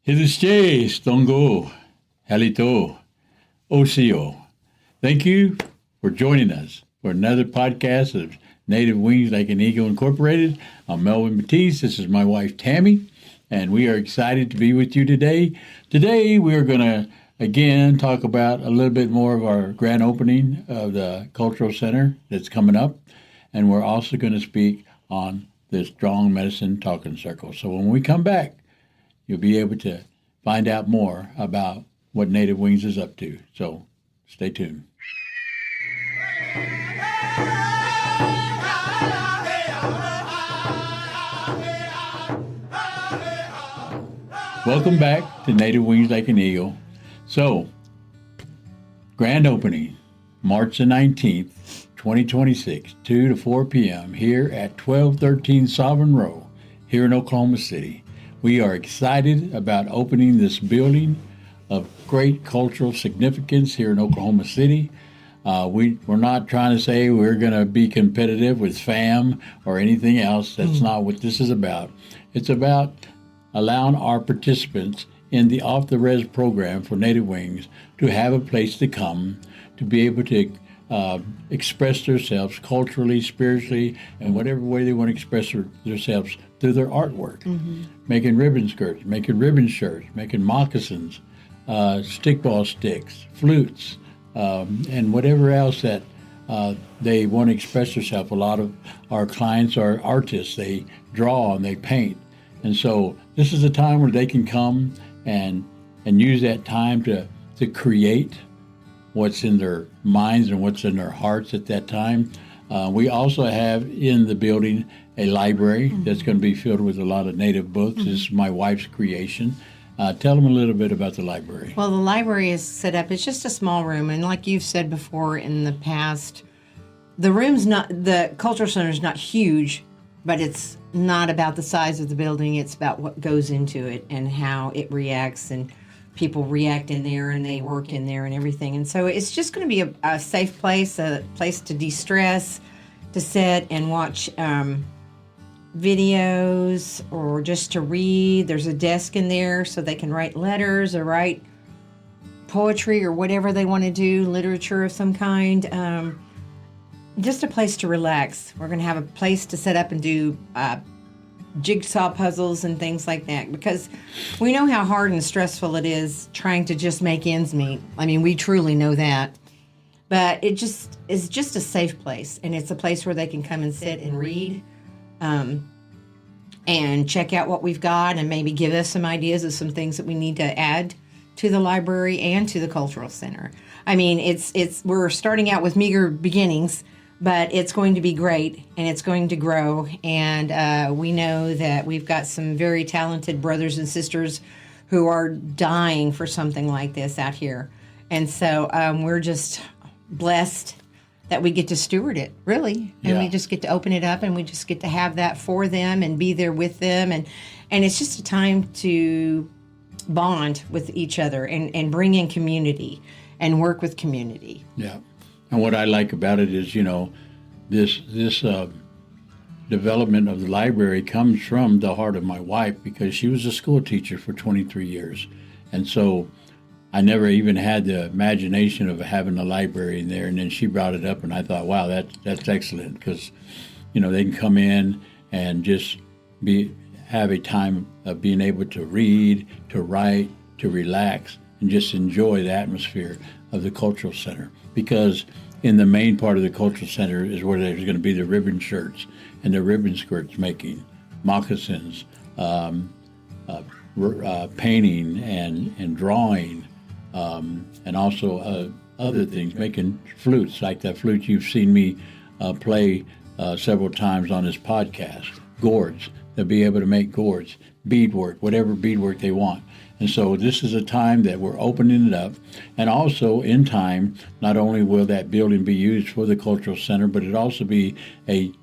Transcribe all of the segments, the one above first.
Hidushe, Stongo, Halito, Osio. Thank you for joining us for another podcast of Native Wings Like an Eagle Incorporated. I'm Melvin Batiste. This is my wife, Tammy, and we are excited to be with you today. Today, we are going to, again, talk about a little bit more of our grand opening of the Cultural Center that's coming up, and we're also going to speak on the Strong Medicine Talking Circle. So when we come back, you'll be able to find out more about what Native Wings is up to. So stay tuned. Welcome back to Native Wings Like an Eagle. So, grand opening, March the 19th, 2026, 2 to 4 p.m. here at 1213 Sovereign Row here in Oklahoma City. We are excited about opening this building of great cultural significance here in Oklahoma City. We're not trying to say we're going to be competitive with FAM or anything else. That's not what this is about. It's about allowing our participants in the Off the Res program for Native Wings to have a place to come, to be able to express themselves culturally, spiritually, and whatever way they want to express themselves through their artwork. Making ribbon skirts, making ribbon shirts, making moccasins, stickball sticks, flutes, and whatever else that they want to express themselves. A lot of our clients are artists. They draw and they paint. And so this is a time where they can come and use that time to create what's in their minds and what's in their hearts at that time. We also have in the building a library that's going to be filled with a lot of Native books. This is my wife's creation. Tell them a little bit about the library. Well, the library is set up, it's just a small room. And like you've said before in the past, the cultural center is not huge, but it's not about the size of the building. It's about what goes into it and how it reacts, and people react in there and they work in there and everything. And so it's just going to be a safe place, a place to de-stress, to sit and watch videos or just to read. There's a desk in there so they can write letters or write poetry or whatever they want to do, literature of some kind. Just a place to relax. We're going to have a place to set up and do jigsaw puzzles and things like that, because we know how hard and stressful it is trying to just make ends meet. I mean, we truly know that. But it just is just a safe place, and it's a place where they can come and sit and read and check out what we've got and maybe give us some ideas of some things that we need to add to the library and to the cultural center. I mean, we're starting out with meager beginnings, but it's going to be great, and it's going to grow. And we know that we've got some very talented brothers and sisters who are dying for something like this out here. And so we're just blessed that we get to steward it, really. And we just get to open it up, and we just get to have that for them and be there with them. And it's just a time to bond with each other and bring in community and work with community. Yeah. And what I like about it is, this development of the library comes from the heart of my wife, because she was a school teacher for 23 years. And so I never even had the imagination of having a library in there. And then she brought it up, and I thought, wow, that's excellent, because, they can come in and just have a time of being able to read, to write, to relax, and just enjoy the atmosphere of the cultural center. Because in the main part of the cultural center is where there's going to be the ribbon shirts and the ribbon skirts making, moccasins, painting and drawing, and also other things, making flutes, like that flute you've seen me play several times on this podcast, gourds. They'll be able to make gourds, beadwork, whatever beadwork they want. And so this is a time that we're opening it up. And also in time, not only will that building be used for the cultural center, but it'll also be a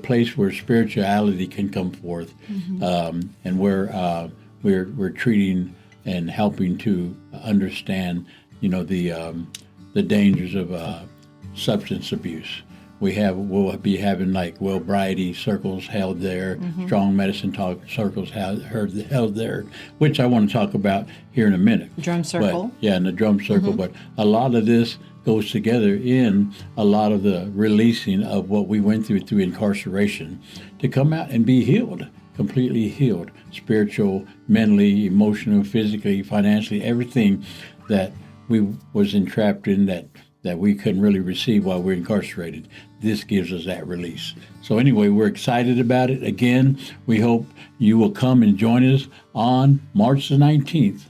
place where spirituality can come forth, and where we're treating and helping to understand, the dangers of substance abuse, we'll be having like Wellbriety circles held there, strong medicine talk circles held there, which I want to talk about here in a minute. Drum circle. In the drum circle. But a lot of this goes together in a lot of the releasing of what we went through incarceration to come out and be healed, completely healed, spiritual, mentally, emotional, physically, financially, everything that we was entrapped in that we couldn't really receive while we're incarcerated. This gives us that release. So anyway, we're excited about it. Again, we hope you will come and join us on March the 19th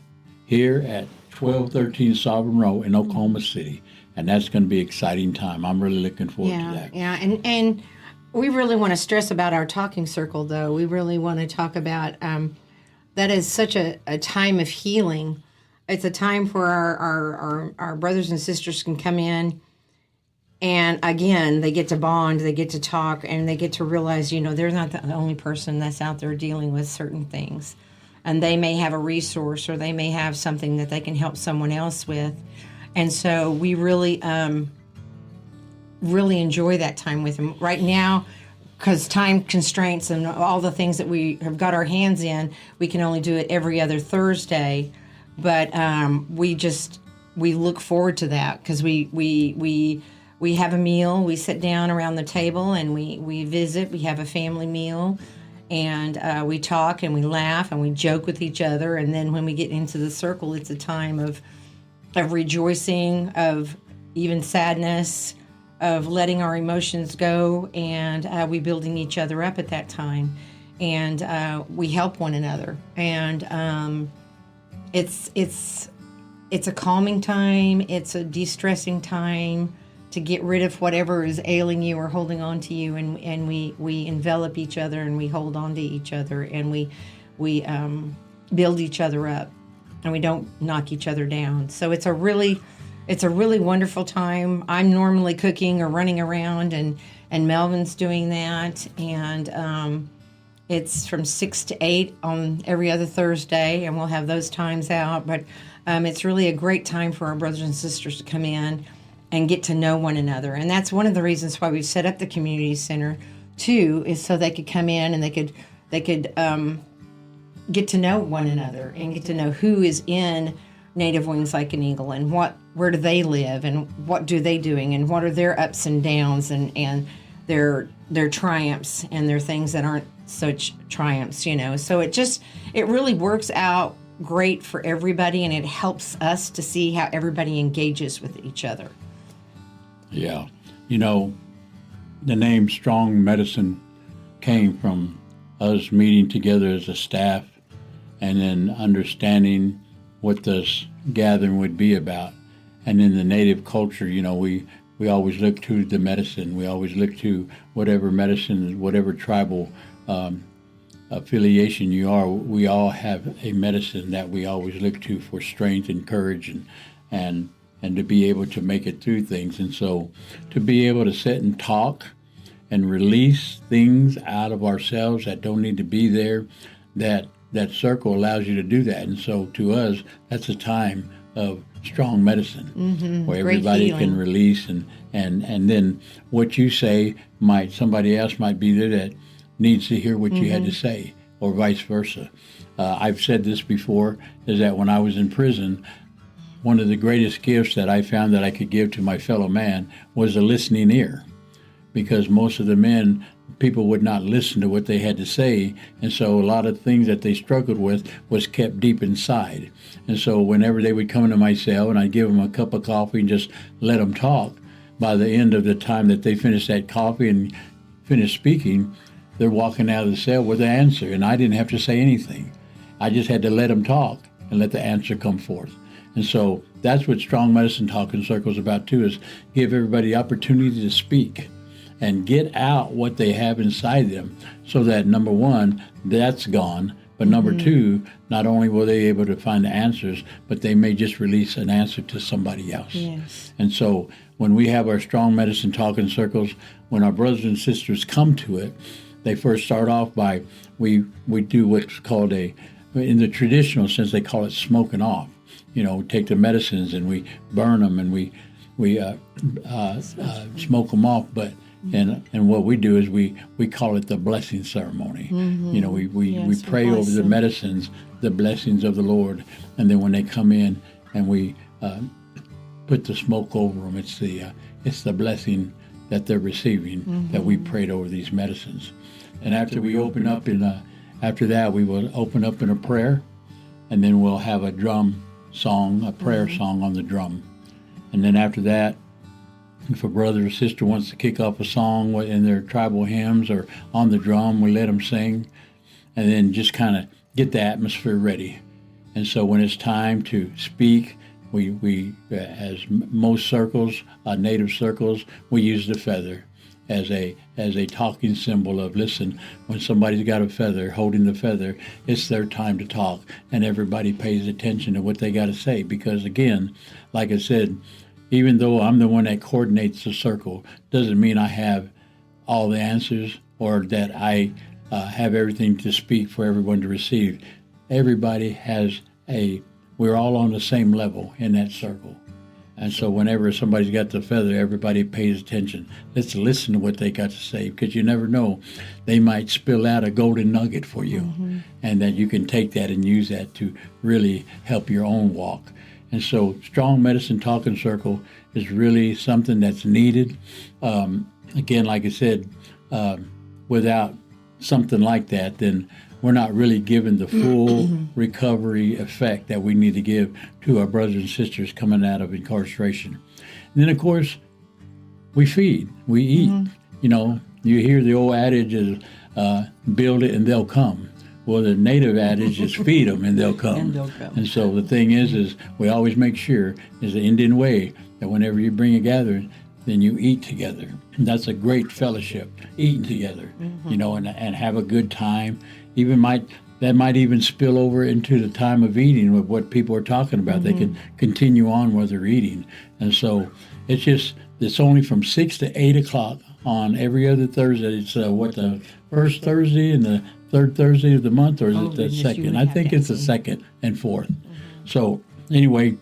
here at 1213 Sovereign Road in Oklahoma City. And that's going to be an exciting time. I'm really looking forward to that. Yeah, and we really want to stress about our talking circle, though. We really want to talk about that is such a time of healing. It's a time where our brothers and sisters can come in, and again, they get to bond, they get to talk, and they get to realize, they're not the only person that's out there dealing with certain things. And they may have a resource, or they may have something that they can help someone else with. And so we really, really enjoy that time with them. Right now, because time constraints and all the things that we have got our hands in, we can only do it every other Thursday. But we look forward to that, because we have a meal, we sit down around the table and we visit, we have a family meal, and we talk and we laugh and we joke with each other. And then when we get into the circle, it's a time of rejoicing, of even sadness, of letting our emotions go, and we building each other up at that time, and we help one another, and it's a calming time, it's a de-stressing time to get rid of whatever is ailing you or holding on to you, and we envelop each other, and we hold on to each other, and we build each other up, and we don't knock each other down. So it's a really wonderful time. I'm normally cooking or running around, and Melvin's doing that, and it's from 6 to 8 on every other Thursday, and we'll have those times out. But it's really a great time for our brothers and sisters to come in and get to know one another. And that's one of the reasons why we've set up the community center too, is so they could come in and they could get to know one another and get to know who is in Native Wings Like an Eagle, and where do they live, and what do they doing, and what are their ups and downs, and their triumphs, and their things that aren't such triumphs, So it really works out great for everybody, and it helps us to see how everybody engages with each other. Yeah. The name Strong Medicine came from us meeting together as a staff and then understanding what this gathering would be about. And in the Native culture, we always look to the medicine. We always look to whatever medicine, whatever tribal affiliation you are. We all have a medicine that we always look to for strength and courage and to be able to make it through things. And so to be able to sit and talk and release things out of ourselves that don't need to be there, that circle allows you to do that. And so to us, that's a time of strong medicine, where everybody can release, and then what you say somebody else might be there that needs to hear what you had to say, or vice versa. I've said this before, is that when I was in prison, one of the greatest gifts that I found that I could give to my fellow man was a listening ear, because most of the people would not listen to what they had to say, and so a lot of things that they struggled with was kept deep inside. And so whenever they would come into my cell and I'd give them a cup of coffee and just let them talk, by the end of the time that they finished that coffee and finished speaking, they're walking out of the cell with the answer, and I didn't have to say anything. I just had to let them talk and let the answer come forth. And so that's what Strong Medicine Talking Circle is about too, is give everybody the opportunity to speak and get out what they have inside them, so that number one, that's gone, but number two, not only will they be able to find the answers, but they may just release an answer to somebody else. Yes. And so when we have our Strong Medicine Talking Circles, when our brothers and sisters come to it, they first start off by, we do what's called in the traditional sense, they call it smoking off. Take the medicines and we burn them and we smoke them off, but And what we do is we call it the blessing ceremony. You know, we Yes, pray we over bless the them. medicines, the blessings of the Lord, and then when they come in and we put the smoke over them, it's the blessing that they're receiving that we prayed over these medicines. And after we open up after that, we will open up in a prayer, and then we'll have a drum song, a prayer song on the drum. And then after that, if a brother or sister wants to kick off a song in their tribal hymns or on the drum, we let them sing, and then just kind of get the atmosphere ready. And so when it's time to speak, we as most circles, native circles, we use the feather as a talking symbol of, listen, when somebody's got a feather, holding the feather, it's their time to talk, and everybody pays attention to what they got to say. Because again, like I said, even though I'm the one that coordinates the circle, doesn't mean I have all the answers or that I have everything to speak for everyone to receive. Everybody has we're all on the same level in that circle. And so whenever somebody's got the feather, everybody pays attention. Let's listen to what they got to say, because you never know. They might spill out a golden nugget for you, and that you can take that and use that to really help your own walk. And so Strong Medicine Talking Circle is really something that's needed. Again, like I said, without something like that, then we're not really given the full recovery effect that we need to give to our brothers and sisters coming out of incarceration. And then, of course, we feed, we eat. You know, you hear the old adage is build it and they'll come. Well, the native adage is feed them and they'll come. And they'll come. And so the thing is we always make sure, is the Indian way, that whenever you bring a gathering, then you eat together. And that's a great fellowship, eating together, you know, and have a good time. That might even spill over into the time of eating with what people are talking about. They can continue on while they're eating. And so it's only from 6 to 8 o'clock on every other Thursday. It's the first Thursday and the third Thursday of the month, or is it the goodness, you second? would I have think to it's the ask me. second and fourth. So anyway,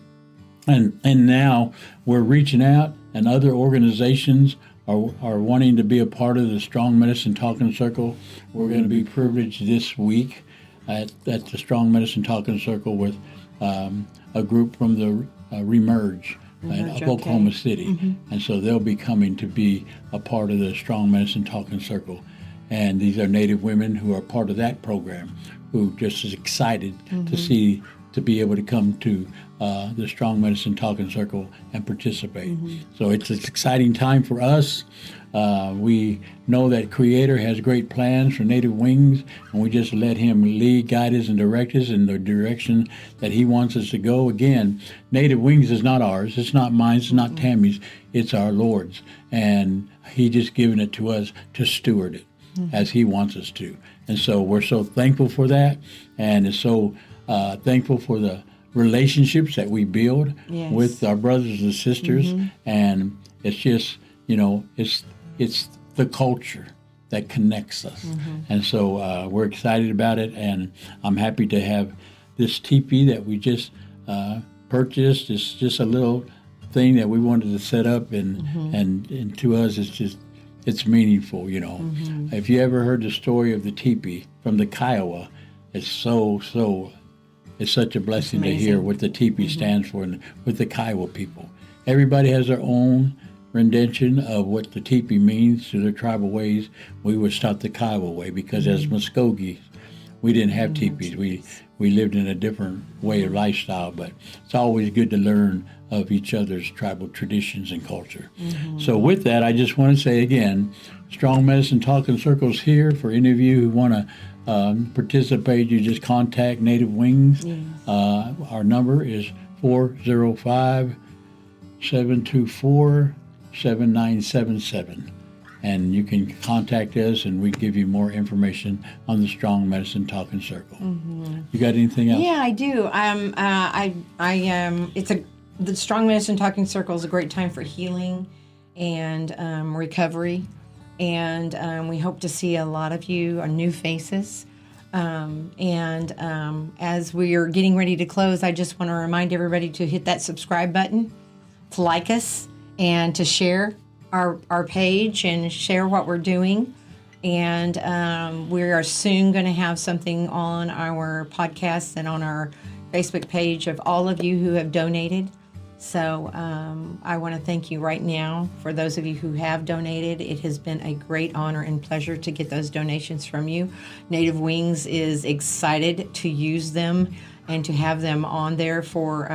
and now we're reaching out, and other organizations are wanting to be a part of the Strong Medicine Talking Circle. We're going to be privileged this week at the Strong Medicine Talking Circle with a group from the Remerge of Oklahoma City. And so they'll be coming to be a part of the Strong Medicine Talking Circle. And these are Native women who are part of that program, who just is excited to be able to come to the Strong Medicine Talking Circle and participate. So it's an exciting time for us. We know that Creator has great plans for Native Wings, and we just let Him lead, guide us, and direct us in the direction that He wants us to go. Again, Native Wings is not ours. It's not mine. It's not Tammy's. It's our Lord's. And He just given it to us to steward it as He wants us to. And so we're so thankful for that, and it's so thankful for the relationships that we build with our brothers and sisters. And it's just, you know, it's the culture that connects us. And so we're excited about it, and I'm happy to have this teepee that we just purchased. It's just a little thing that we wanted to set up, and to us it's meaningful, you know. If you ever heard the story of the teepee from the Kiowa, it's it's such a blessing to hear what the teepee stands for, and with the Kiowa people. Everybody has their own rendition of what the teepee means to their tribal ways. We was taught the Kiowa way because as Muskogees, we didn't have teepees. We lived in a different way of lifestyle, but it's always good to learn of each other's tribal traditions and culture. So with that, I just want to say again, Strong Medicine Talking Circles here for any of you who want to participate. You just contact Native Wings. Our number is 405-724-7977. And you can contact us, and we give you more information on the Strong Medicine Talking Circle. You got anything else? Yeah, I do. The Strong Medicine Talking Circle is a great time for healing and recovery, and we hope to see a lot of you, our new faces. As we are getting ready to close, I just want to remind everybody to hit that subscribe button, to like us, and to share our page and share what we're doing. And we are soon going to have something on our podcast and on our Facebook page of all of you who have donated. So I want to thank you right now for those of you who have donated. It has been a great honor and pleasure to get those donations from you. Native Wings is excited to use them and to have them on there for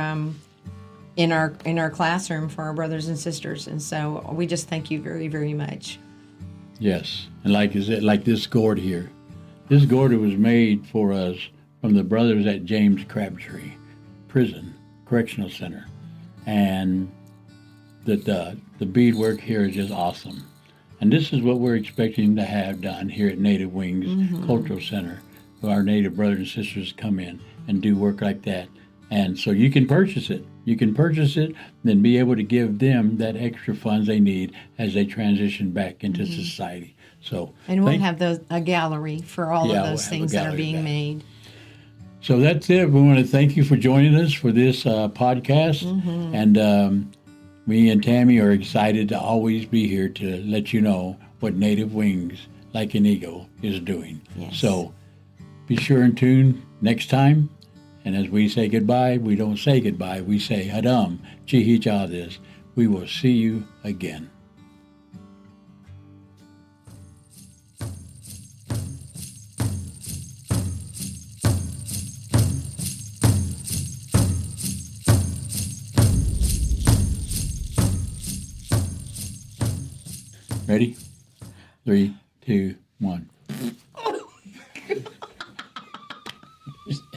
in our classroom for our brothers and sisters. And so we just thank you very, very much. Yes, and like this gourd here. This gourd was made for us from the brothers at James Crabtree Prison Correctional Center. And that the beadwork here is just awesome. And this is what we're expecting to have done here at Native Wings Cultural Center, where our Native brothers and sisters come in and do work like that. And so you can purchase it. You can purchase it, then be able to give them that extra funds they need as they transition back into society. So, and we'll have a gallery for all of those things that are being made. So that's it. We want to thank you for joining us for this podcast. And me and Tammy are excited to always be here to let you know what Native Wings Like an Eagle is doing. Yes. So be sure and tune next time. And as we say goodbye, we don't say goodbye. We say Hadam, Chihi Chadis. We will see you again. Ready? 3, 2, 1.